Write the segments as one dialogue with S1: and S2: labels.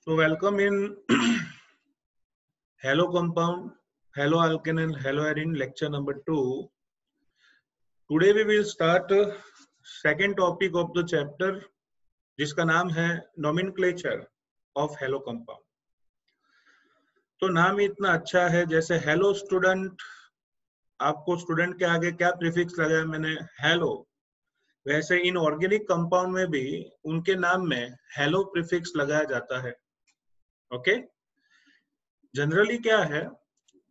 S1: So welcome in Halo compound, Halo alkane and Halo arene lecture number 2. Today we will start second topic of the chapter जिसका नाम है nomenclature of Halo compound. तो नाम ही इतना अच्छा है, जैसे हेलो स्टूडेंट, आपको स्टूडेंट के आगे क्या प्रीफिक्स लगाया मैंने, हेलो, वैसे इन ऑर्गेनिक कंपाउंड में भी उनके नाम में हेलो प्रीफिक्स लगाया जाता है. ओके, जनरली क्या है,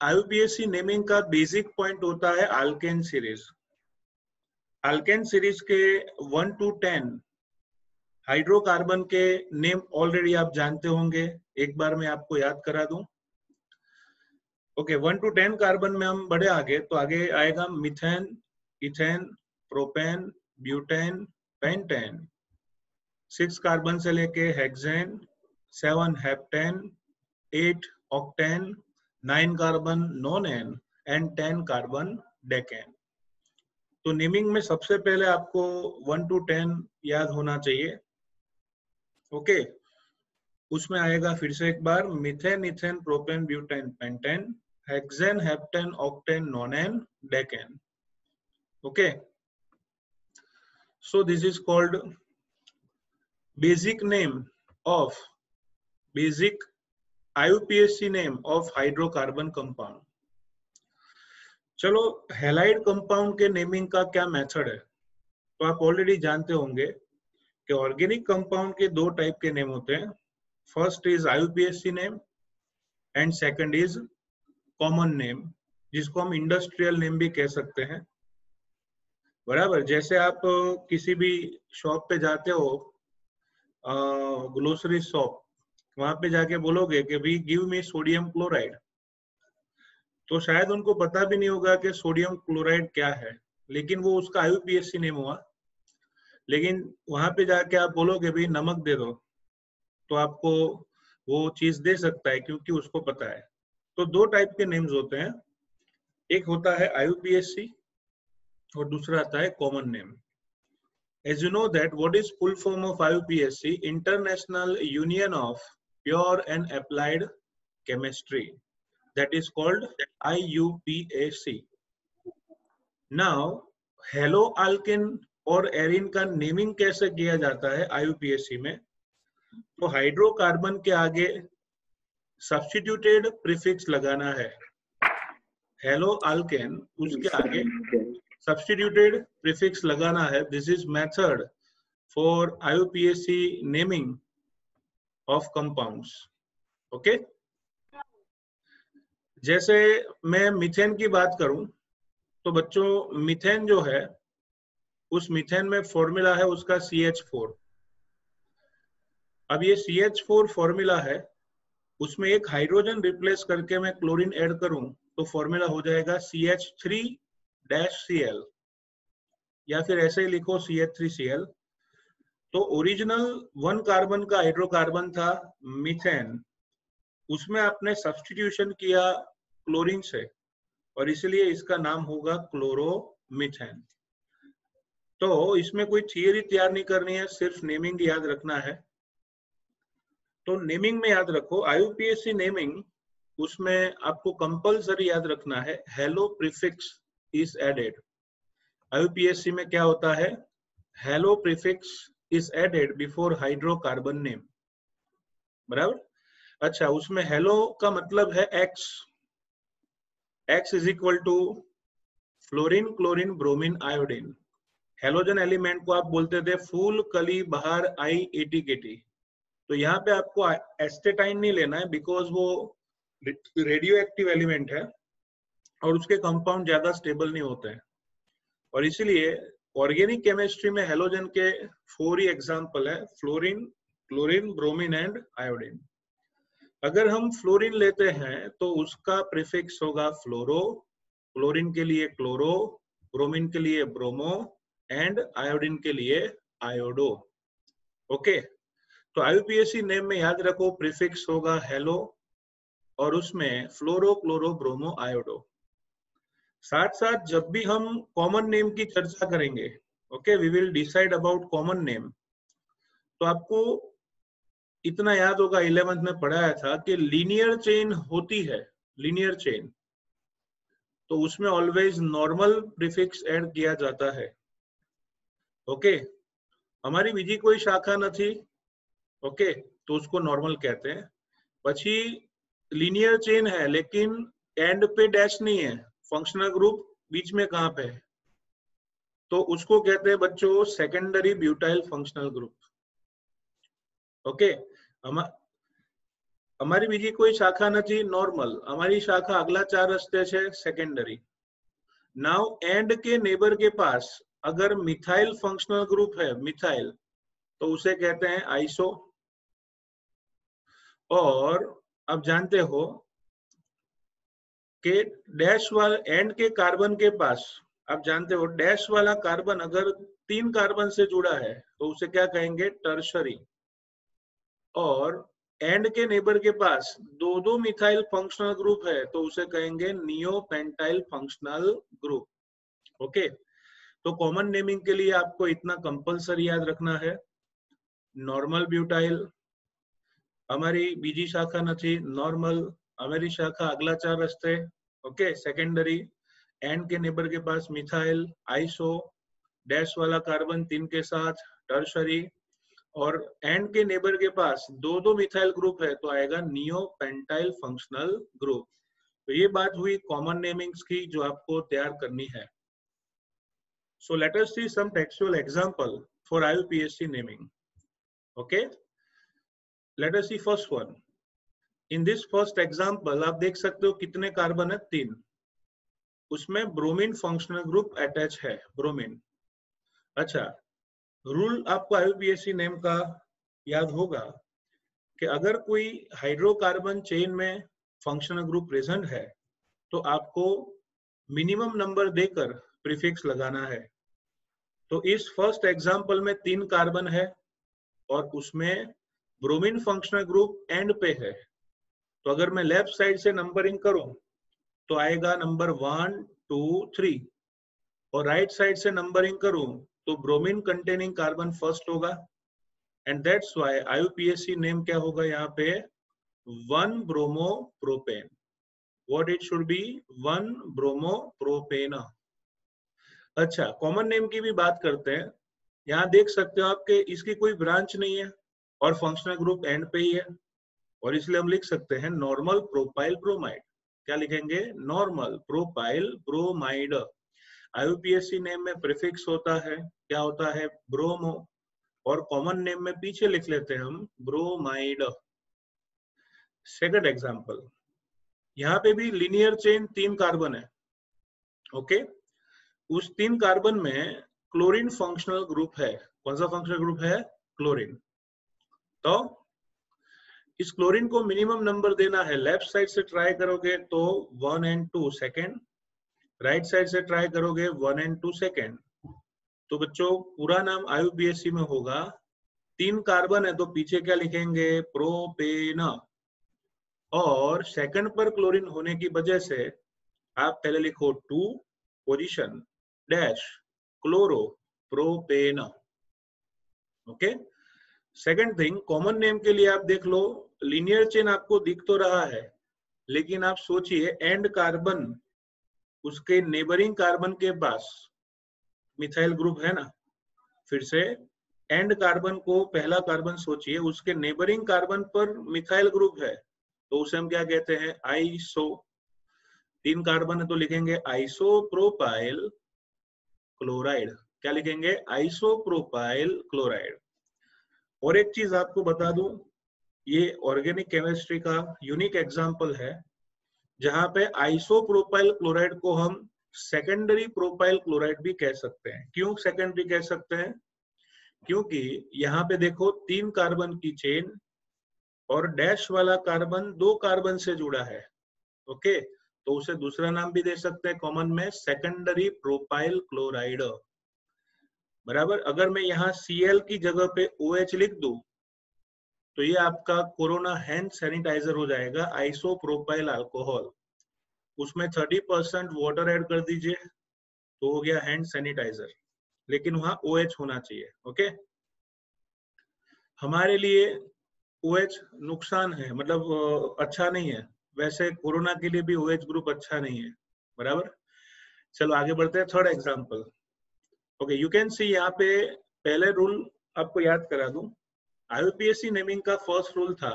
S1: IUPAC नेमिंग का बेसिक पॉइंट होता है अल्केन सीरीज. अल्केन सीरीज के 1 to 10 हाइड्रोकार्बन के नेम ऑलरेडी आप जानते होंगे, एक बार मैं आपको याद करा दूं. ओके, 1 to 10 कार्बन में हम बढ़े आगे तो आगे आएगा methane, ethane, propane, butane, pentane. 6 carbon से लेके hexane, 7 heptane, 8 octane, 9 carbon नोनेन and 10 carbon decane. तो नेमिंग में सबसे पहले आपको 1 to 10 याद होना चाहिए. ओके, उसमें आएगा फिर से एक बार methane, ethane, propane, butane, pentane, hexane, heptane, octane, nonane, decane. Okay, so this is called basic name of basic IUPAC name of hydrocarbon compound. चलो, हैलाइड कंपाउंड के नेमिंग का क्या मेथड है, तो आप ऑलरेडी जानते होंगे कि ऑर्गेनिक कंपाउंड के दो टाइप के नेम होते हैं. First is IUPAC name and second is common name, जिसको हम इंडस्ट्रियल नेम भी कह सकते हैं. बराबर, जैसे आप किसी भी शॉप पे जाते हो, ग्लोसरी शॉप, वहां पे जाके बोलोगे कि भी गिव मी सोडियम क्लोराइड, तो शायद उनको पता भी नहीं होगा कि सोडियम क्लोराइड क्या है, लेकिन वो उसका IUPAC नेम हुआ. लेकिन वहां पे जाके आप बोलोगे भी नमक दे दो, तो आपको वो चीज दे सकता है क्योंकि उसको पता है. तो दो टाइप के नेम्स होते हैं, एक होता है IUPAC और दूसरा आता है common name. As you know that what is full form of IUPAC? International Union of Pure and Applied Chemistry. That is called IUPAC. Now, hello alkane और एरिन का नेमिंग कैसे किया जाता है IUPAC में? तो हाइड्रोकार्बन के आगे सब्स्टिट्यूटेड प्रीफिक्स लगाना है. हेलो अल्केन, उसके आगे सब्स्टिट्यूटेड प्रीफिक्स लगाना है. This is method for IUPAC naming of compounds. Okay, जैसे मैं मीथेन की बात करूं तो बच्चों, मीथेन जो है, उस मीथेन में फॉर्मूला है उसका CH4. अब ये CH4 फॉर्मूला है, उसमें एक हाइड्रोजन रिप्लेस करके मैं क्लोरीन ऐड करूं तो फॉर्मूला हो जाएगा CH3-Cl, या फिर ऐसे ही लिखो CH3Cl. तो ओरिजिनल 1 कार्बन का हाइड्रोकार्बन था मीथेन, उसमें आपने सब्स्टिट्यूशन किया क्लोरीन से और इसलिए इसका नाम होगा क्लोरोमीथेन. तो इसमें कोई थियरी तैयार नहीं करनी है, सिर्फ नेमिंग याद रखना है. तो नेमिंग में याद रखो, IUPAC नेमिंग, उसमें आपको कंपलसरी याद रखना है halo prefix is added. IUPAC में क्या होता है, halo prefix is added before hydrocarbon name. बराबर. अच्छा, उसमें हेलो का मतलब है X. X is equal to fluorine, chlorine, bromine, iodine. Halogen element को आप बोलते थे फूल, कली, बहार, आई, ATKT. तो यहाँ पे आपको एस्टेटाइन नहीं लेना है, बिकॉज वो रेडियो एक्टिव एलिमेंट है और उसके कंपाउंड ज्यादा स्टेबल नहीं होते हैं. और इसीलिए ऑर्गेनिक केमिस्ट्री में हेलोजन के 4 ही एग्जाम्पल है, fluorine, chlorine, bromine and iodine. अगर हम फ्लोरीन लेते हैं तो उसका प्रीफिक्स होगा फ्लोरो, क्लोरीन के लिए क्लोरो, ब्रोमीन के लिए ब्रोमो एंड आयोडीन के लिए आयोडो. ओके, तो IUPAC नेम में याद रखो प्रीफिक्स होगा हेलो और उसमें फ्लोरो, क्लोरो, ब्रोमो, आयोडो. साथ साथ जब भी हम कॉमन नेम की चर्चा करेंगे, okay, we will decide about common name, तो आपको इतना याद होगा 11th में पढ़ाया था कि लीनियर चेन होती है, लीनियर चेन, तो उसमें ऑलवेज नॉर्मल प्रीफिक्स ऐड किया जाता है। ओके, हमारी बीजी कोई शाखा નથી, ओके, तो उसको नॉर्मल कहते हैं। પછી लीनियर चेन है लेकिन एंड पे डैश नहीं है, फंक्शनल ग्रुप बीच में कहाँ पे है, तो उसको कहते हैं बच्चों secondary butyl functional group. Okay, हमारी बीजी कोई शाखा નથી नॉर्मल, हमारी शाखा अगला 4 रस्ते છે सेकेंडरी। नाउ एंड के नेबर के पास अगर मिथाइल फंक्शनल ग्रुप है, मिथाइल, तो उसे कहते हैं आइसो। और अब जानते हो कि डैश वाला एंड के कार्बन के पास, आप जानते हो डैश वाला कार्बन अगर 3 कार्बन से जुड़ा है तो उसे क्या कहेंगे, टर्शरी। और एंड के नेबर के पास 2-2 मिथाइल फंक्शनल ग्रुप है तो उसे कहेंगे नियोपेंटाइल फंक्शनल ग्रुप। ओके, तो कॉमन नेमिंग के लिए आपको इतना कंपलसरी याद रखना है, नॉर्मल ब्यूटाइल, हमारी बीजी शाखा નથી नॉर्मल, हमारी शाखा अगला 4 रस्ते, ओके, सेकेंडरी, एंड के नेबर के पास मिथाइल, आइसो, डैश वाला कार्बन 3 के साथ टर्शरी, और एंड के नेबर के पास 2-2 मिथाइल ग्रुप है तो आएगा नियोपेंटाइल फंक्शनल ग्रुप। तो ये बात हुई कॉमन नेमिंग्स की जो आपको तैयार करनी है। So let us see some textual example for IUPAC naming. Okay, let us see first one. In this first example आप देख सकते हो कितने कार्बन है, 3, उसमें ब्रोमीन फंक्शनल ग्रुप अटैच है, ब्रोमीन। अच्छा, रूल आपको IUPAC नेम का याद होगा कि अगर कोई हाइड्रोकार्बन चेन में फंक्शनल ग्रुप प्रेजेंट है तो आपको मिनिमम नंबर देकर प्रीफिक्स लगाना है। तो इस फर्स्ट एग्जांपल में 3 कार्बन है और उसमें ब्रोमीन फंक्शनल ग्रुप एंड पे है, तो अगर मैं लेफ्ट साइड से नंबरिंग करूं तो आएगा नंबर 1, 2, 3, और राइट साइड से नंबरिंग करूं तो ब्रोमीन कंटेनिंग कार्बन फर्स्ट होगा, and that's why IUPAC name क्या होगा यहाँ पे, 1 bromo propane. What it should B, 1 bromo propane. अच्छा, कॉमन नेम की भी बात करते हैं। यहाँ देख सकते हो आपके इसकी कोई ब्रांच नहीं है और फंक्शनल ग्रुप एंड पे ही है, और इसलिए हम लिख सकते हैं नॉर्मल प्रोपाइल ब्रोमाइड। क्या लिखेंगे, normal propyl bromide. IUPAC name में प्रीफिक्स होता है, क्या होता है, ब्रोमो, और कॉमन नेम में पीछे लिख लेते हैं हम ब्रोमाइड। सेकंड एग्जांपल, यहाँ पे भी लिनियर चेन 3 कार्बन है, ओके, उस 3 कार्बन में क्लोरीन फंक्शनल ग्रुप है। कौन सा फंक्शनल ग्रुप है, क्लोरीन। तो इस क्लोरीन को मिनिमम नंबर देना है, लेफ्ट साइड से ट्राई करोगे तो 1 and 2 सेकेंड, राइट साइड से ट्राई करोगे 1 and 2 सेकेंड। तो बच्चों पूरा नाम IUPAC में होगा, 3 कार्बन है तो पीछे क्या लिखेंगे, प्रोपेन, और सेकंड पर क्लोरीन होने की वजह से आप पहले लिखो 2 position dash chloro propane. Okay, second thing, common name के लिए आप देख लो, लीनियर चेन आपको दिख तो रहा है, लेकिन आप सोचिए एंड कार्बन, उसके नेबरिंग कार्बन के पास मिथाइल ग्रुप है ना, फिर से एंड कार्बन को पहला कार्बन सोचिए, उसके नेबरिंग कार्बन पर मिथाइल ग्रुप है, तो उसे हम क्या कहते हैं, आइसो। 3 कार्बन है तो लिखेंगे आइसोप्रोपाइल क्लोराइड। क्या लिखेंगे, आइसोप्रोपाइल क्लोराइड। और एक चीज आपको बता दूं, ये ऑर्गेनिक केमिस्ट्री का यूनिक एग्जांपल है जहां पे आइसोप्रोपाइल क्लोराइड को हम सेकेंडरी प्रोपाइल क्लोराइड भी कह सकते हैं। क्यों सेकेंडरी कह सकते हैं, क्योंकि यहाँ पे देखो 3 कार्बन की चेन और डैश वाला कार्बन 2 कार्बन से जुड़ा है, ओके, तो उसे दूसरा नाम भी दे सकते हैं कॉमन में, सेकेंडरी प्रोपाइल क्लोराइड। बराबर, अगर मैं यहाँ Cl की जगह पे OH लिख दूं तो ये आपका कोरोना हैंड सैनिटाइजर हो जाएगा, आइसोप्रोपाइल अल्कोहल। उसमें 30% वाटर ऐड कर दीजिए तो हो गया हैंड सैनिटाइजर, लेकिन वहां OH होना चाहिए। ओके, हमारे लिए OH नुकसान है, मतलब अच्छा नहीं है। वैसे कोरोना के लिए भी OH ग्रुप अच्छा नहीं है, बराबर। चलो आगे बढ़ते हैं, third example. Okay, you can see यहाँ पे पहले रूल आपको याद करा दूं। IUPAC नेमिंग का फर्स्ट रूल था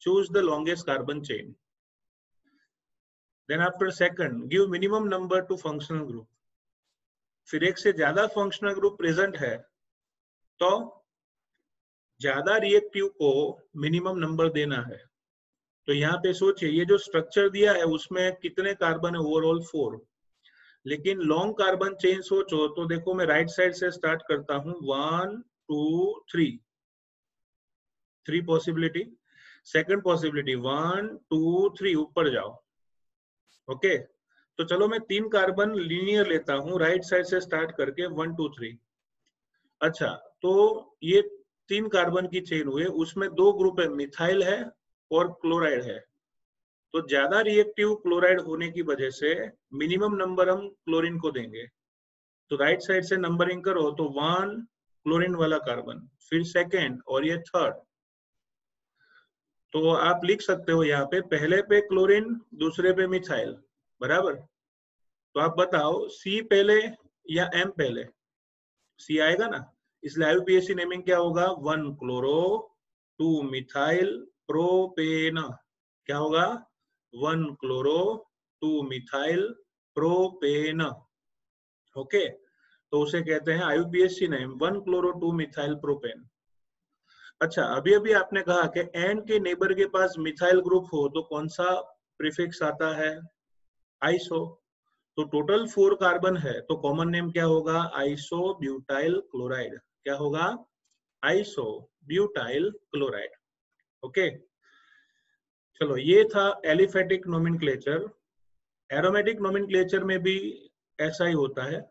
S1: choose the longest carbon chain. Then after second, give minimum number to functional group. फिर एक से ज्यादा फंक्शनल ग्रुप प्रेजेंट है तो ज्यादा रिएक्टिव को मिनिमम नंबर देना है। तो यहाँ पे सोचिए, ये जो स्ट्रक्चर दिया है उसमें कितने कार्बन है? ओवरऑल 4। लेकिन लॉन्ग कार्बन चेन सोचो तो देखो, मैं राइट साइड से स्टार्ट करता हूँ, 1 2 3 पॉसिबिलिटी। सेकंड पॉसिबिलिटी 1 2 3, ऊपर जाओ। ओके, तो चलो मैं 3 कार्बन लीनियर लेता हूँ, राइट साइड से स्टार्ट करके 1 2 3। अच्छा, तो ये 3 कार्बन की चेन हुए, उसमें 2 ग्रुप है, मिथाइल है और क्लोराइड है। तो ज्यादा रिएक्टिव क्लोराइड होने की वजह से मिनिमम नंबर हम क्लोरीन को देंगे। तो राइट साइड से नंबरिंग करो तो 1 क्लोरीन वाला कार्बन, फिर सेकेंड और ये थर्ड। तो आप लिख सकते हो यहाँ पे पहले पे क्लोरीन, दूसरे पे मिथाइल, बराबर। तो आप बताओ सी पहले या एम पहले? सी आएगा ना, इसलिए IUPAC नेमिंग क्या होगा? 1 क्लोरो 2 मिथाइल प्रोपेन। क्या होगा? 1 क्लोरो 2 मिथाइल प्रोपेन। ओके, तो उसे कहते हैं IUPAC name 1 chloro 2 methyl propane. अच्छा, अभी अभी आपने कहा कि एन के नेबर के पास मिथाइल ग्रुप हो तो कौन सा प्रीफिक्स आता है? आइसो। तो टोटल 4 कार्बन है, तो कॉमन नेम क्या होगा? Iso butyl chloride. क्या होगा? Iso butyl chloride. ओके, चलो ये था एलिफेटिक नोमेनक्लेचर। एरोमेटिक नोमेनक्लेचर में भी ऐसा ही होता है।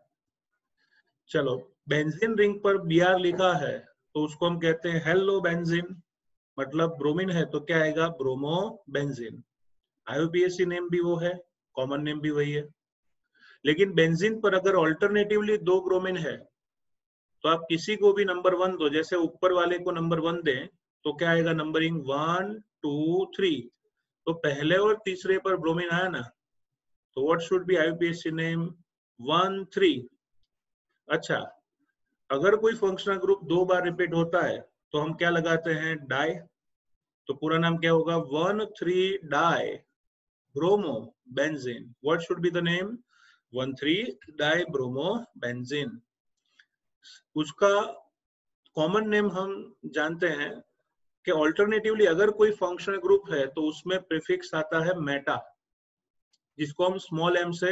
S1: चलो, बेंजीन रिंग पर Br लिखा है तो उसको हम कहते हैं हेलो बेंजीन, मतलब ब्रोमीन है तो क्या आएगा? Bromo benzene. IUPAC नेम भी वो है, कॉमन नेम भी वही है। लेकिन बेंजीन पर अगर ऑल्टरनेटिवली 2 ब्रोमीन है तो आप किसी को भी नंबर 1 दो, जैसे ऊपर वाले को नंबर 1 दें तो क्या आएगा? नंबरिंग 1 2 3। तो पहले और तीसरे पर ब्रोमीन आया ना, तो what should be IUPAC name? 1 3। अच्छा, अगर कोई फंक्शनल ग्रुप 2 बार रिपीट होता है तो हम क्या लगाते हैं? डाई। तो पूरा नाम क्या होगा? 1 3 die bromo benzene. What should be the name? 1 3 die bromo benzene. उसका कॉमन नेम हम जानते हैं कि ऑल्टरनेटिवली अगर कोई फंक्शनल ग्रुप है तो उसमें प्रीफिक्स आता है मेटा, जिसको हम स्मॉल m से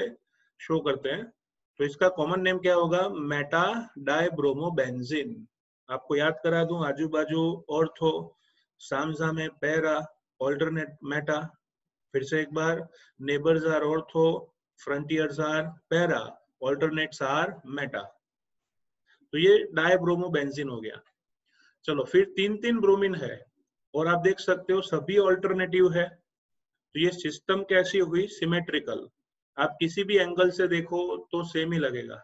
S1: शो करते हैं। तो इसका कॉमन नेम क्या होगा? Meta dibromo benzene. आपको याद करा दूं, आजू बाजू ऑर्थो, सामजा में पैरा, ऑल्टरनेट मेटा। फिर से एक बार, neighbours are ortho, frontiers are para, alternates are meta. तो ये डाइब्रोमो बेंजीन हो गया। चलो, फिर 3 ब्रोमीन है और आप देख सकते हो सभी ऑल्टरनेटिव है। तो ये सिस्टम कैसी हुई? सिमेट्रिकल। आप किसी भी एंगल से देखो तो सेम ही लगेगा,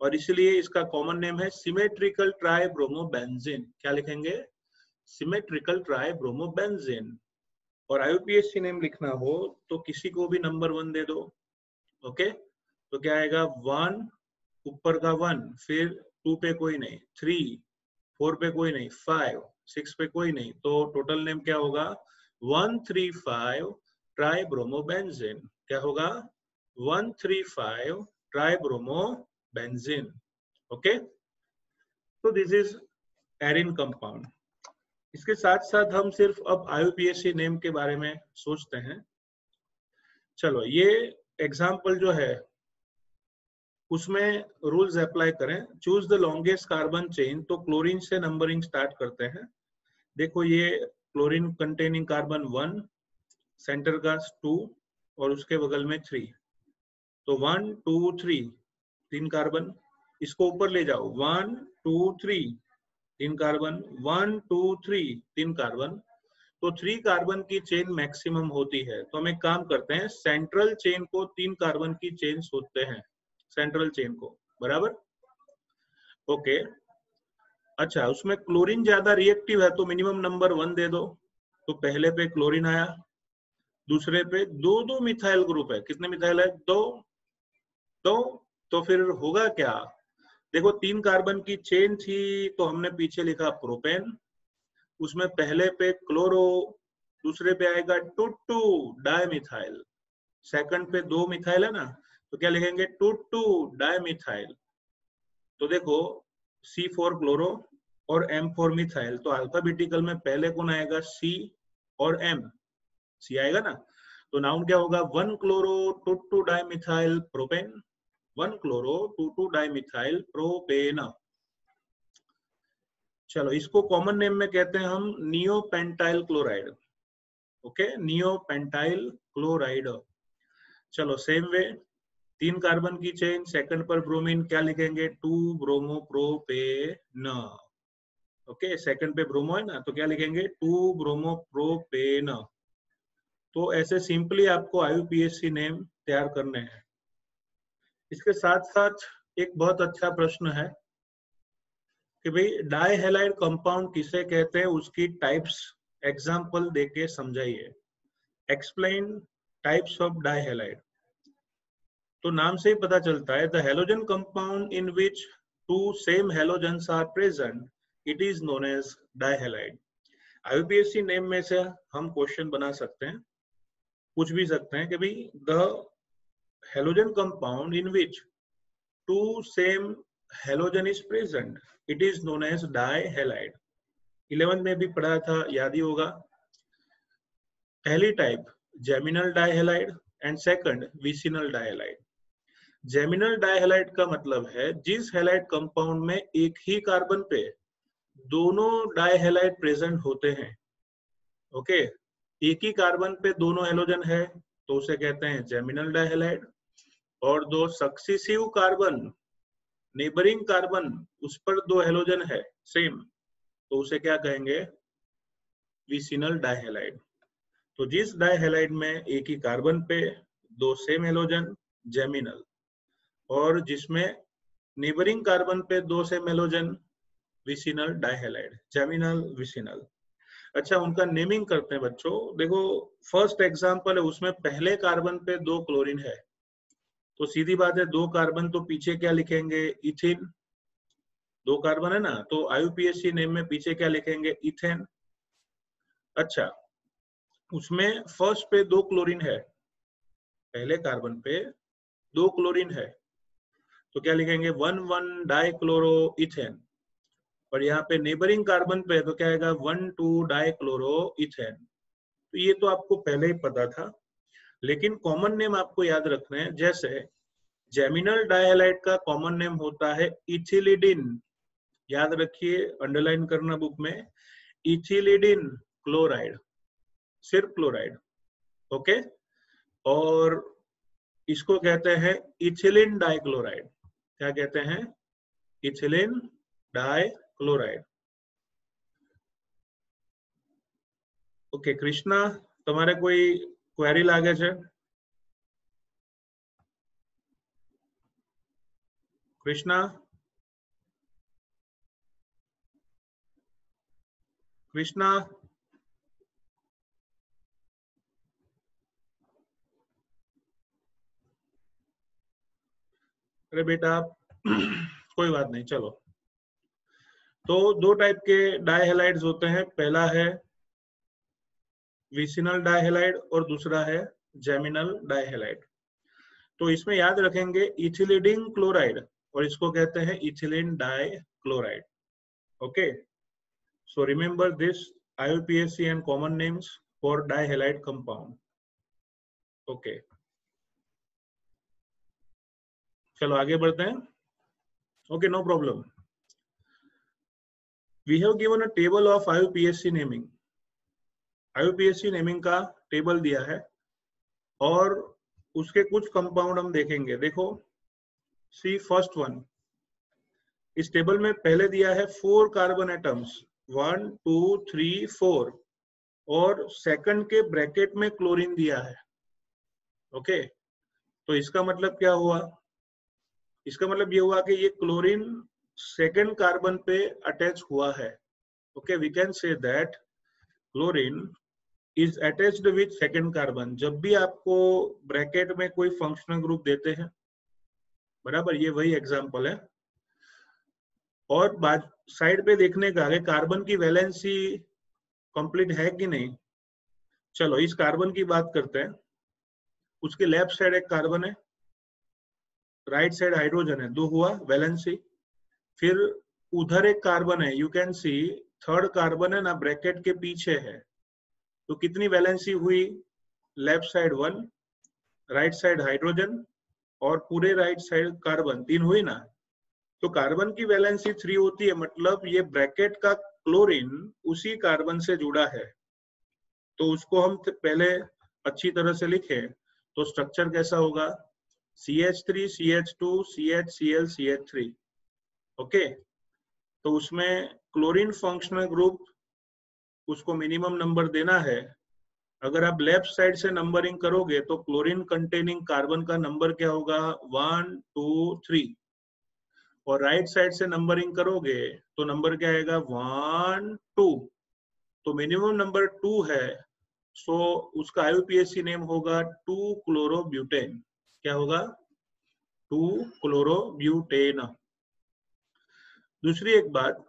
S1: और इसलिए इसका कॉमन नेम है सिमेट्रिकल ट्राइब्रोमोबेंजीन। क्या लिखेंगे? सिमेट्रिकल ट्राइब्रोमोबेंजीन। और IUPAC नेम लिखना हो तो किसी को भी नंबर 1 दे दो। ओके, तो क्या आएगा? 1, ऊपर का 1, फिर 2 पे कोई नहीं, 3 4 पे कोई नहीं, 5 6 पे कोई नहीं, तो टोटल नेम क्या होगा? 135 ट्राइब्रोमोबेंजीन। क्या होगा? 135 ट्राइब्रोमोबेंजीन। ओके, तो दिस इज एरिन कंपाउंड। इसके साथ साथ हम सिर्फ अब IUPAC नेम के बारे में सोचते हैं। चलो, ये एग्जाम्पल जो है उसमें रूल्स अप्लाई करें। Choose the longest carbon chain, तो क्लोरीन से नंबरिंग स्टार्ट करते हैं। देखो, ये क्लोरीन कंटेनिंग कार्बन 1, सेंटर का 2 और उसके बगल में 3। तो 1 2 3 3 कार्बन। इसको ऊपर ले जाओ, 1 2 3 3 कार्बन, 1 2 3 3 कार्बन। तो 3 कार्बन की चेन मैक्सिमम होती है। तो हम एक काम करते हैं, सेंट्रल चेन को 3 कार्बन की चेन सोचते हैं, सेंट्रल चेन को, बराबर। ओके, अच्छा, उसमें क्लोरीन ज्यादा रिएक्टिव है तो मिनिमम नंबर 1 दे दो। तो पहले पे क्लोरीन आया, दूसरे पे दो दो मिथाइल ग्रुप है। कितने मिथाइल है? दो। दो। तो फिर होगा क्या? देखो 3 कार्बन की चेन थी तो हमने पीछे लिखा प्रोपेन, उसमें पहले पे क्लोरो, दूसरे पे आएगा 2,2 डाइमिथाइल, सेकंड पे 2 मिथाइल है ना, तो क्या लिखेंगे? 2,2 डाइमिथाइल। तो देखो C4 क्लोरो और M4 मिथाइल, तो अल्फाबेटिकल में पहले कौन आएगा? C और M। C आएगा ना, तो नाउन क्या होगा? 1 chloro 2,2 dimethyl propane, 1 chloro 2,2 dimethyl propane. चलो इसको कॉमन नेम में कहते हैं हम neopentyl chloride. Okay, neopentyl chloride. चलो सेम वे, 3 कार्बन की चेन, सेकंड पर ब्रोमीन, क्या लिखेंगे? 2 ब्रोमो प्रोपेन। ओके, सेकंड पे ब्रोमो है ना, तो क्या लिखेंगे? 2 ब्रोमो प्रोपेन। तो ऐसे सिंपली आपको IUPAC नेम तैयार करने हैं। इसके साथ साथ एक बहुत अच्छा प्रश्न है कि भाई डाई हैलाइड कंपाउंड किसे कहते हैं, उसकी टाइप्स एग्जांपल देके समझाइए। Explain types of dihalide. तो नाम से ही पता चलता है, the halogen compound in which two same halogens are present, it is known as die halide. IUPAC name में से हम क्वेश्चन बना सकते हैं, पूछ भी सकते हैं कि भाई the halogen compound in which two same halogen is present, it is known as die हैलाइड। 11th में भी पढ़ा था, याद ही होगा। पहली type geminal dihalide and second vicinal dihalide. Geminal dihalide का मतलब है जिस हैलाइड कंपाउंड में एक ही कार्बन पे दोनों डाइहैलाइड प्रेजेंट होते हैं। ओके, एक ही कार्बन पे दोनों हैलोजन है तो उसे कहते हैं जेमिनल डाइहैलाइड, और दो सक्सेसिव कार्बन, नेबरिंग कार्बन, उस पर दो हैलोजन है सेम, तो उसे क्या कहेंगे? विसिनल डाइहैलाइड। तो जिस डाइहैलाइड में एक ही कार्बन पे दो सेम हैलोजन, जेमिनल, और जिसमें नेबरिंग कार्बन पे दो same halogen, vicinal dihalide, geminal vicinal. अच्छा, उनका नेमिंग करते हैं बच्चों। देखो फर्स्ट एग्जांपल है, उसमें पहले कार्बन पे दो क्लोरीन है, तो सीधी बात है दो कार्बन, तो पीछे क्या लिखेंगे? इथिन। दो कार्बन है ना, तो IUPAC नेम में पीछे क्या लिखेंगे? इथेन। अच्छा, उसमें फर्स्ट पे दो क्लोरीन है, पहले कार्बन पे दो क्लोरीन है, तो क्या लिखेंगे? 1,1 डाइक्लोरो इथेन। और यहाँ पे नेबरिंग कार्बन पे तो क्या आएगा? 1,2 डाइक्लोरो इथेन। तो ये तो आपको पहले ही पता था, लेकिन कॉमन नेम आपको याद रखना है। जैसे जेमिनल डाइहैलाइड का कॉमन नेम होता है इथिलिडिन, याद रखिए, अंडरलाइन करना बुक में, इथिलिडिन क्लोराइड, सिर्फ क्लोराइड। ओके, और इसको कहते हैं इथिलीन डाइक्लोराइड। क्या कहते हैं? Ethylene dichloride. ओके कृष्णा, તમારે કોઈ ક્વેરી લાગે છે? कृष्णा, कृष्णा, अरे बेटा कोई बात नहीं, चलो। तो दो टाइप के डाइहैलाइड्स होते हैं, पहला है विसिनल डाइहैलाइड और दूसरा है जेमिनल डाइहैलाइड। तो इसमें याद रखेंगे इथिलीडिन क्लोराइड, और इसको कहते हैं ethylene dichloride. Okay, so remember this IUPAC and common names for dihalide compound. Okay, चलो आगे बढ़ते हैं। Okay, no problem. We have given a table of IUPAC naming. IUPAC naming का टेबल दिया है और उसके कुछ कंपाउंड हम देखेंगे। देखो सी फर्स्ट वन, इस टेबल में पहले दिया है 4 कार्बन एटम्स, 1 2 3 4, और सेकंड के ब्रैकेट में क्लोरीन दिया है। ओके, तो इसका मतलब क्या हुआ? इसका मतलब ये हुआ कि ये क्लोरीन सेकंड कार्बन पे अटैच हुआ है। Okay, we can say that chlorine is attached with second carbon. जब भी आपको ब्रैकेट में कोई फंक्शनल ग्रुप देते हैं, बराबर, ये वही एग्जांपल है, और बाद साइड पे देखने का है कार्बन की वैलेंसी कंप्लीट है कि नहीं। चलो इस कार्बन की बात करते हैं। उसके लेफ्ट साइड एक कार्बन है, राइट साइड हाइड्रोजन है, 2 हुआ वैलेंसी। फिर उधर एक कार्बन है, you can C third carbon है ना, ब्रैकेट के पीछे है, तो कितनी वैलेंसी हुई, left side 1, right side hydrogen और पूरे राइट साइड कार्बन, 3 हुई ना। तो कार्बन की वैलेंसी 3 होती है, मतलब ये ब्रैकेट का क्लोरीन उसी कार्बन से जुड़ा है। तो उसको हम पहले अच्छी तरह से लिखें तो स्ट्रक्चर कैसा होगा, CH3 CH2 CHCl CH3। Okay, तो उसमें क्लोरीन फंक्शनल ग्रुप, उसको मिनिमम नंबर देना है। अगर आप लेफ्ट साइड से नंबरिंग करोगे तो क्लोरीन कंटेनिंग कार्बन का नंबर क्या होगा, 1 2 3, और राइट साइड से नंबरिंग करोगे तो नंबर क्या आएगा, 1 2। तो मिनिमम नंबर 2 है, सो उसका IUPAC नेम होगा 2-क्लोरोब्यूटेन। क्या होगा, 2-क्लोरोब्यूटेन। दूसरी एक बात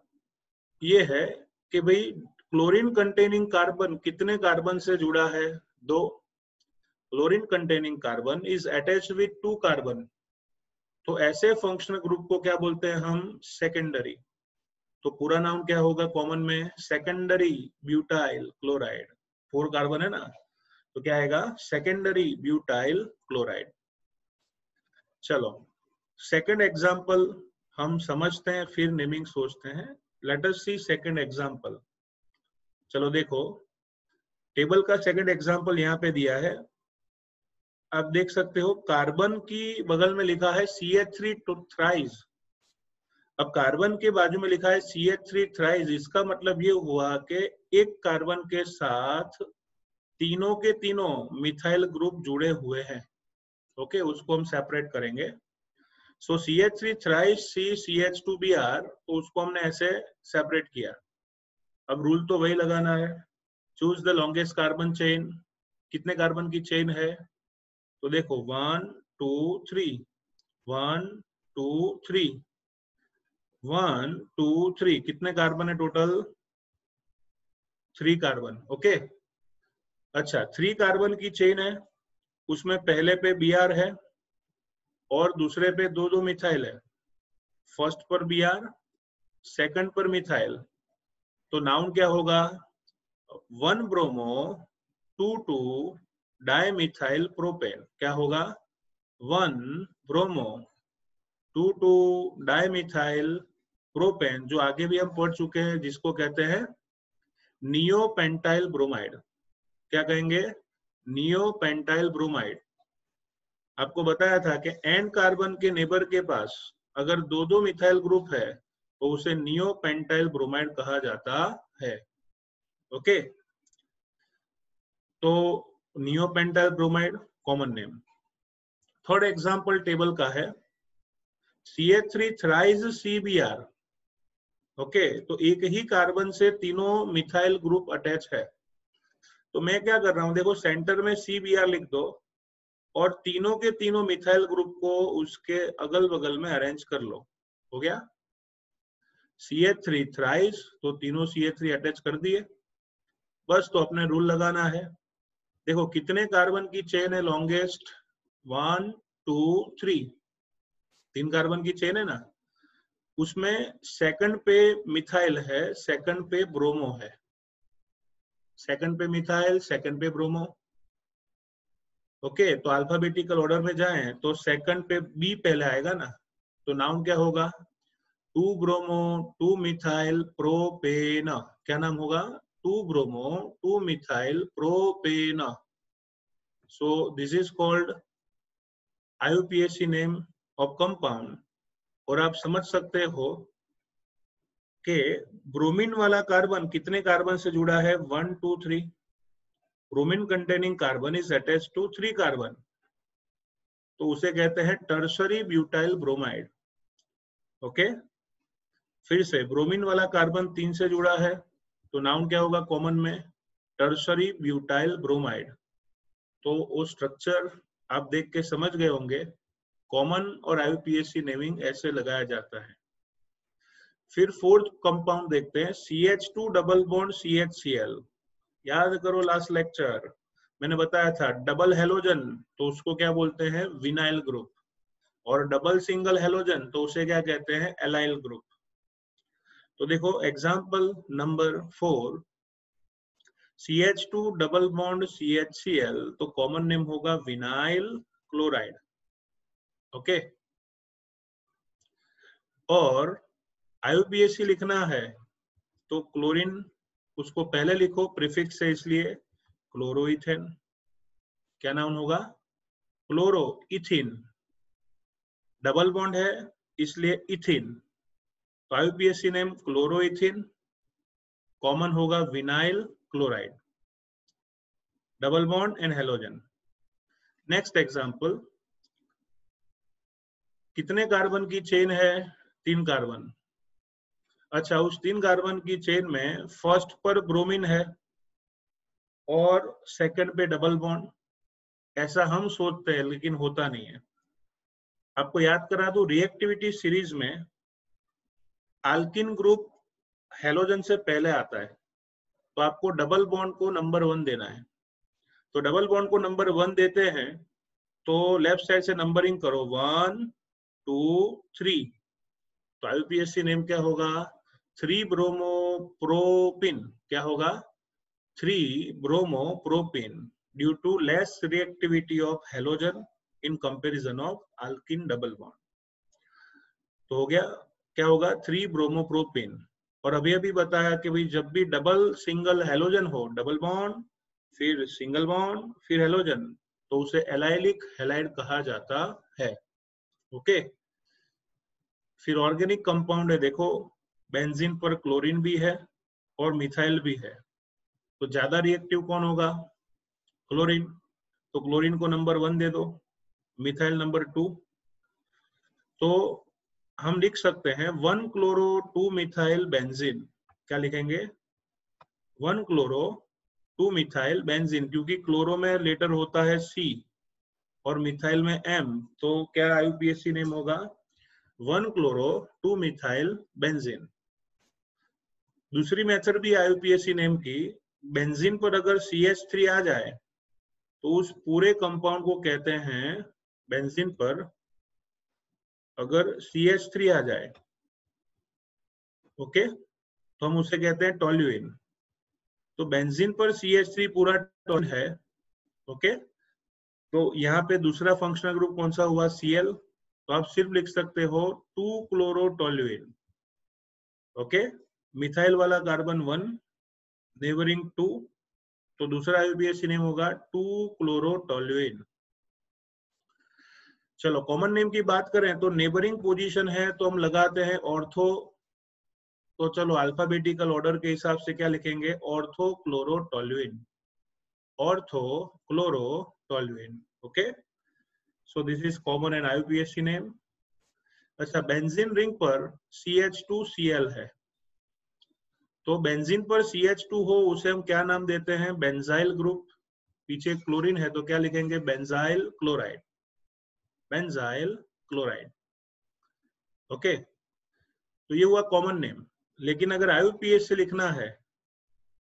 S1: ये है कि भाई क्लोरीन कंटेनिंग कार्बन कितने कार्बन से जुड़ा है, 2। Chlorine containing carbon is attached with 2 carbon. तो ऐसे फंक्शनल ग्रुप को क्या बोलते हैं हम, सेकेंडरी। तो पूरा नाम क्या होगा कॉमन में, सेकेंडरी ब्यूटाइल क्लोराइड। 4 कार्बन है ना, तो क्या आएगा, सेकेंडरी ब्यूटाइल क्लोराइड। चलो सेकंड एग्जांपल हम समझते हैं, फिर नेमिंग सोचते हैं। लेट अस सी सेकंड एग्जांपल। चलो देखो, टेबल का सेकंड एग्जांपल यहाँ पे दिया है। आप देख सकते हो कार्बन की बगल में लिखा है CH3 थ्राइस। अब कार्बन के बाजू में लिखा है CH3 थ्राइस, इसका मतलब ये हुआ कि एक कार्बन के साथ तीनों के तीनों मिथाइल ग्रुप जुड़े हुए हैं। ओके, उसको हम सेपरेट करेंगे। सो CH3 थ्राइस CH2Br, तो उसको हमने ऐसे सेपरेट किया। अब रूल तो वही लगाना है, choose the longest carbon chain. कितने कार्बन की चेन है, तो देखो 1 2 3, 1 2 3, 1 2 3, कितने कार्बन है टोटल, 3 कार्बन। ओके, अच्छा 3 कार्बन की चेन है, उसमें पहले पे Br है और दूसरे पे 2 मिथाइल है। फर्स्ट पर Br, सेकंड पर मिथाइल, तो नाउन क्या होगा, 1 ब्रोमो 2 डाइमिथाइल प्रोपेन। क्या होगा, 1 ब्रोमो 2 डाइमिथाइल प्रोपेन, जो आगे भी हम पढ़ चुके हैं, जिसको कहते हैं नियोपेंटाइल ब्रोमाइड। क्या कहेंगे, नियोपेंटाइल ब्रोमाइड। आपको बताया था कि एन कार्बन के नेबर के पास अगर 2 मिथाइल ग्रुप है तो उसे नियोपेंटाइल ब्रोमाइड कहा जाता है। ओके, तो neopentyl bromide common name. Third example table का है CH3 थ्राइस CBr। ओके, तो एक ही कार्बन से तीनों मिथाइल ग्रुप अटैच है। तो मैं क्या कर रहा हूं, देखो सेंटर में CBr लिख दो और तीनों के तीनों मिथाइल ग्रुप को उसके अगल बगल में अरेंज कर लो। हो गया, CH3 थ्राइस, तो तीनों CH3 अटैच कर दिए, बस तो अपने रूल लगाना है। देखो कितने कार्बन की चेन है लॉन्गेस्ट, 1 2 3, 3 कार्बन की चेन है ना, उसमें सेकंड पे मिथाइल है, सेकंड पे ब्रोमो है, सेकंड पे मिथाइल, सेकंड पे ब्रोमो। ओके, तो अल्फाबेटिकल ऑर्डर में जाएं तो सेकंड पे बी पहले आएगा ना, तो नाउन क्या होगा, 2 ब्रोमो 2 मिथाइल प्रोपेन। क्या नाम होगा, 2 bromo 2 methyl propane. So this is called IUPAC name of compound. और आप समझ सकते हो कि ब्रोमीन वाला कार्बन कितने कार्बन से जुड़ा है, 1 2 3। Bromine containing carbon is attached to 3 carbon, तो उसे कहते हैं टर्शरी ब्यूटाइल ब्रोमाइड। ओके, फिर से ब्रोमीन वाला कार्बन 3 से जुड़ा है, तो नाउन क्या होगा कॉमन में, टर्शरी ब्यूटाइल ब्रोमाइड। तो वो स्ट्रक्चर आप देख के समझ गए होंगे, कॉमन और IUPAC नेमिंग ऐसे लगाया जाता है। फिर फोर्थ कंपाउंड देखते हैं, CH2 डबल बॉन्ड CHCl। याद करो लास्ट लेक्चर मैंने बताया था, डबल हेलोजन तो उसको क्या बोलते हैं, विनाइल ग्रुप, और डबल सिंगल हेलोजन तो उसे क्या कहते हैं, एलाइल ग्रुप। तो देखो example number 4, CH2 double bond CHCl, तो कॉमन नेम होगा विनाइल क्लोराइड। ओके, और IUPAC लिखना है तो क्लोरीन उसको पहले लिखो प्रीफिक्स से, इसलिए क्लोरोइथेन। क्या नाम होगा, क्लोरो इथिन। डबल बॉन्ड है इसलिए इथिन, तो IUPAC नेम क्लोरोइथिन, कॉमन होगा vinyl chloride, double bond and halogen. Next example, कितने कार्बन की चेन है, 3 कार्बन। अच्छा, उस 3 कार्बन की चेन में फर्स्ट पर ब्रोमीन है और सेकंड पे डबल बॉन्ड। ऐसा हम सोचते हैं लेकिन होता नहीं है। आपको याद करा दूं, रिएक्टिविटी सीरीज में अल्किन ग्रुप हेलोजन से पहले आता है, तो आपको डबल बॉन्ड को नंबर 1 देना है। तो डबल बॉन्ड को नंबर 1 देते हैं तो लेफ्ट साइड से नंबरिंग करो, 1 2 3। तो IUPAC नेम क्या होगा, 3 ब्रोमोप्रोपिन। क्या होगा, 3 bromopropene, due to less reactivity of halogen in comparison of alkene double bond. तो हो गया, क्या होगा, 3 ब्रोमोप्रोपिन। और अभी अभी बताया कि भाई जब भी डबल सिंगल हेलोजन हो, डबल बॉन्ड फिर सिंगल बॉन्ड फिर हेलोजन, तो उसे एलाइलिक हैलाइड कहा जाता है। ओके, फिर ऑर्गेनिक कंपाउंड है, देखो बेंजीन पर क्लोरीन भी है और मिथाइल भी है, तो ज्यादा रिएक्टिव कौन होगा, क्लोरीन। तो क्लोरीन को नंबर 1 दे दो, मिथाइल नंबर 2। तो हम लिख सकते हैं 1 क्लोरो 2 मिथाइल बेंजीन। क्या लिखेंगे, 1 क्लोरो 2 मिथाइल बेंजीन, क्योंकि क्लोरो में लेटर होता है C और मिथाइल में M, तो क्या IUPAC नेम होगा, 1 क्लोरो 2 मिथाइल बेंजीन। दूसरी मेथड भी IUPAC नेम की, बेंजीन पर अगर CH3 आ जाए तो उस पूरे कंपाउंड को कहते हैं, बेंजीन पर अगर CH3 आ जाए, ओके, तो हम उसे कहते हैं टोल्यूइन। तो बेंजीन पर CH3 पूरा टोल है, ओके। तो यहाँ पे दूसरा फंक्शनल ग्रुप कौन सा हुआ, Cl, तो आप सिर्फ लिख सकते हो 2 क्लोरोटोल्यूइन। ओके, मिथाइल वाला कार्बन 1, नेबरिंग 2, तो दूसरा IUPAC नेम होगा 2 क्लोरोटोल्यूइन। चलो कॉमन नेम की बात करें तो नेबरिंग पोजीशन है तो हम लगाते हैं ऑर्थो। तो चलो अल्फाबेटिकल ऑर्डर के हिसाब से क्या लिखेंगे, ortho chlorotoluene, ortho chlorotoluene. Okay, so this is common and IUPAC name. अच्छा, बेंजीन रिंग पर CH2Cl है, तो बेंजीन पर CH2 हो उसे हम क्या नाम देते हैं, बेंजाइल ग्रुप। पीछे क्लोरीन है तो क्या लिखेंगे, benzyl chloride, benzyl chloride. Okay, तो ये हुआ कॉमन नेम। लेकिन अगर IUPAC से लिखना है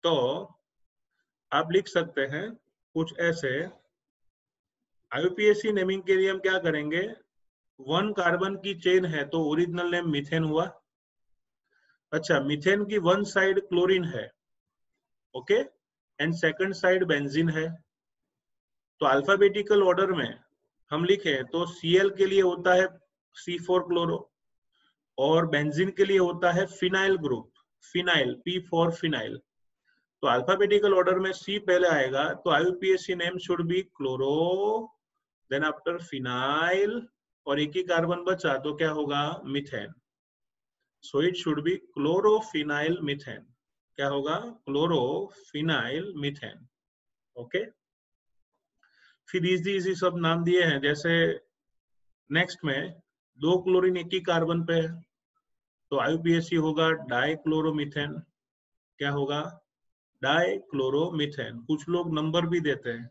S1: तो आप लिख सकते हैं कुछ ऐसे। IUPAC नेमिंग के लिए हम क्या करेंगे, 1 कार्बन की चेन है तो ओरिजिनल नेम मीथेन हुआ। अच्छा, मीथेन की 1 साइड क्लोरीन है, okay, and second side benzene है। तो अल्फाबेटिकल ऑर्डर में हम लिखें तो Cl के लिए होता है C4 क्लोरो, और बेंजीन के लिए होता है phenyl group, phenyl, P4 phenyl. तो अल्फाबेटिकल ऑर्डर में C पहले आएगा, तो IUPAC name should be chloro, then after phenyl, और एक ही कार्बन बचा तो क्या होगा, methane. So it should be chlorophenyl methane. क्या होगा, क्लोरोफिनाइल मीथेन। ओके, फिर इजी इजी सब नाम दिए हैं, जैसे नेक्स्ट में 2 क्लोरीन एक ही कार्बन पे है तो IUPAC होगा डाइक्लोरोमीथेन। क्या होगा, डाइक्लोरोमीथेन। कुछ लोग नंबर भी देते हैं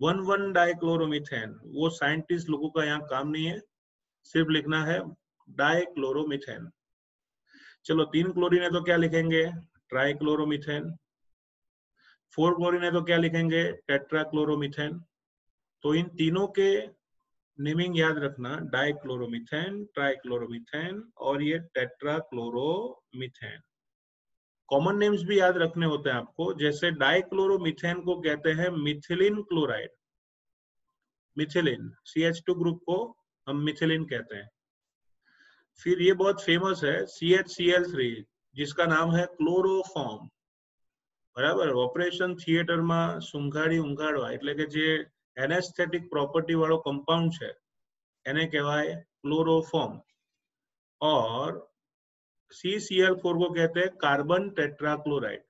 S1: 1,1 डाइक्लोरोमीथेन, वो साइंटिस्ट लोगों का यहाँ काम नहीं है, सिर्फ लिखना है डाइक्लोरोमीथेन। चलो 3 क्लोरीन है तो क्या लिखेंगे, ट्राइक्लोरोमीथेन। 4 क्लोरीन है तो क्या लिखेंगे, टेट्राक्लोरोमीथेन। तो इन तीनों के नेमिंग याद रखना, डाइक्लोरोमीथेन, ट्राइक्लोरोमीथेन और ये टेट्राक्लोरोमीथेन। कॉमन नेम्स भी याद रखने होते हैं आपको, जैसे डाइक्लोरोमीथेन को कहते हैं methylene chloride, methylene, CH2 group को हम मिथिलिन कहते हैं। फिर ये बहुत फेमस है CHCl3, जिसका नाम है क्लोरोफॉर्म, बराबर। ऑपरेशन थिएटर में सुंघाड़ी उंघाड़वा એટલે કે જે એનેસ્થેટિક પ્રોપર્ટી વાળો કમ્પાઉન્ડ છે એને કહેવાય ક્લોરોફોર્મ। और CCl4 को कहते हैं कार्बन टेट्राक्लोराइड,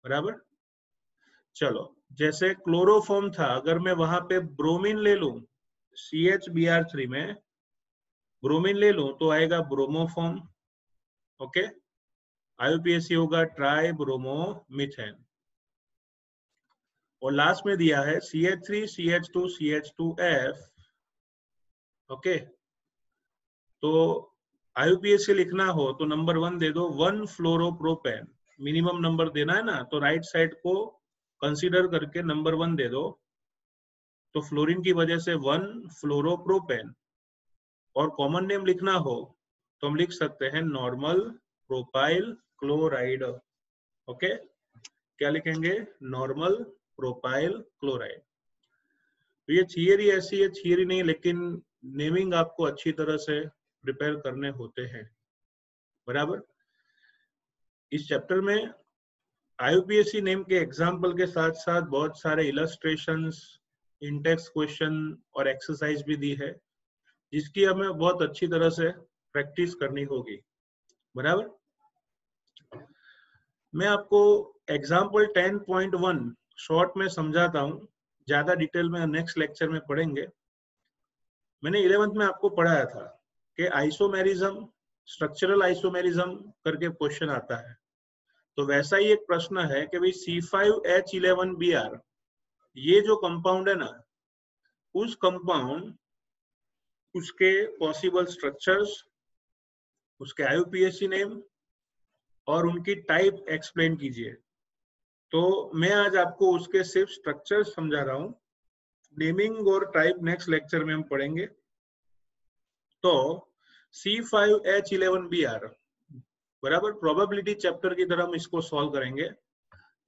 S1: बराबर। चलो जैसे क्लोरोफॉर्म था, अगर मैं वहां पे ब्रोमीन ले लूं, CHBr3 में ब्रोमीन ले लूं तो आएगा ब्रोमोफॉर्म, ओके। IUPAC होगा ट्राई ब्रोमोमीथेन। और लास्ट में दिया है CH3 CH2 CH2F, ओके। तो IUPAC लिखना हो तो नंबर 1 दे दो, 1 फ्लोरोप्रोपेन, मिनिमम नंबर देना है ना, तो राइट साइड को कंसीडर करके नंबर 1 दे दो। तो फ्लोरीन की वजह से 1 फ्लोरोप्रोपेन। और कॉमन नेम लिखना हो तो हम लिख सकते हैं नॉर्मल प्रोपाइल क्लोराइड, ओके। क्या लिखेंगे, नॉर्मल प्रोपाइल क्लोराइड। तो ये थियरी ऐसी है, थियरी नहीं, लेकिन नेमिंग आपको अच्छी तरह से प्रिपेयर करने होते हैं, बराबर। इस चैप्टर में IUPAC नेम के एग्जाम्पल के साथ साथ बहुत सारे इलस्ट्रेशंस, इंटेक्स क्वेश्चन और एक्सरसाइज भी दी है, जिसकी हमें बहुत अच्छी तरह से प्रैक्टिस करनी होगी, बराबर। मैं आपको एग्जाम्पल 10.1 शॉर्ट में समझाता हूं, ज्यादा डिटेल में नेक्स्ट लेक्चर में पढ़ेंगे। मैंने 11th में आपको पढ़ाया था कि आइसोमेरिज्म, स्ट्रक्चरल आइसोमेरिज्म करके क्वेश्चन आता है। तो वैसा ही एक प्रश्न है कि भाई C5H11Br, ये जो कंपाउंड है ना, उस कंपाउंड, उसके पॉसिबल स्ट्रक्चर्स, उसके IUPAC नेम और उनकी टाइप एक्सप्लेन कीजिए। तो मैं आज आपको उसके सिर्फ स्ट्रक्चर समझा रहा हूं, नेमिंग और टाइप नेक्स्ट लेक्चर में हम पढ़ेंगे। तो C5H11Br, बराबर, प्रोबेबिलिटी चैप्टर की तरह हम इसको सॉल्व करेंगे।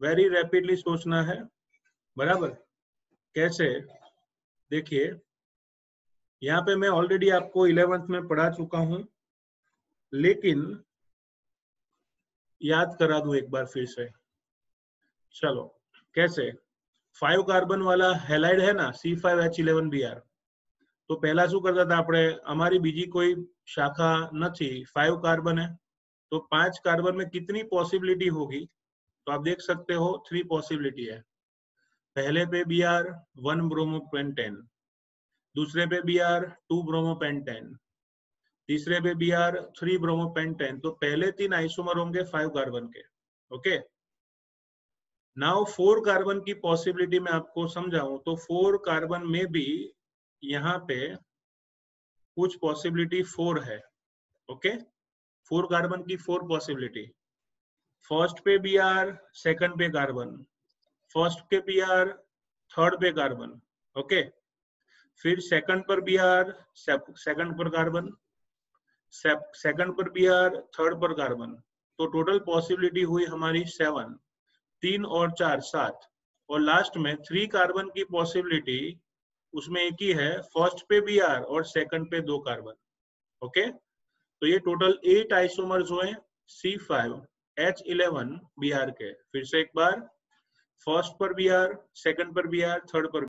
S1: वेरी रैपिडली सोचना है, बराबर। कैसे, देखिए यहाँ पे मैं ऑलरेडी आपको 11th में पढ़ा चुका हूं, लेकिन याद करा दूं एक बार फिर से। चलो कैसे, 5 કાર્બન वाला हेलाइड है ना C5H11Br, तो पहला શું કરતા હતા આપણે, हमारी બીજી कोई शाखा નથી, 5 કાર્બન है, तो 5 कार्बन में कितनी पॉसिबिलिटी होगी, तो आप देख सकते हो 3 पॉसिबिलिटी है। पहले पे Br 1 ब्रोमोपेंटेन, दूसरे पे Br 2 ब्रोमोपेंटेन, तीसरे पे Br 3 ब्रोमोपेंटेन। तो पहले 3 आइसोमर होंगे 5 कार्बन के, ओके। नाउ 4 कार्बन की पॉसिबिलिटी में आपको समझाऊं तो 4 कार्बन में भी यहाँ पे कुछ पॉसिबिलिटी 4 है, ओके। 4 कार्बन की 4 पॉसिबिलिटी। फर्स्ट पे Br, सेकंड पे कार्बन, फर्स्ट पे Br, थर्ड पे कार्बन, ओके। फिर सेकंड पर Br, सेकंड पर कार्बन, सेकंड पर Br, थर्ड पर कार्बन। तो टोटल पॉसिबिलिटी हुई हमारी 7, 3 और 4 7। और लास्ट में 3 कार्बन की पॉसिबिलिटी, उसमें एक ही है, फर्स्ट पे Br और सेकंड पे 2 कार्बन, ओके। तो ये टोटल 8 आइसोमर्स हुए C5H11Br के। फिर से एक बार, फर्स्ट पर Br, सेकंड पर Br, थर्ड पर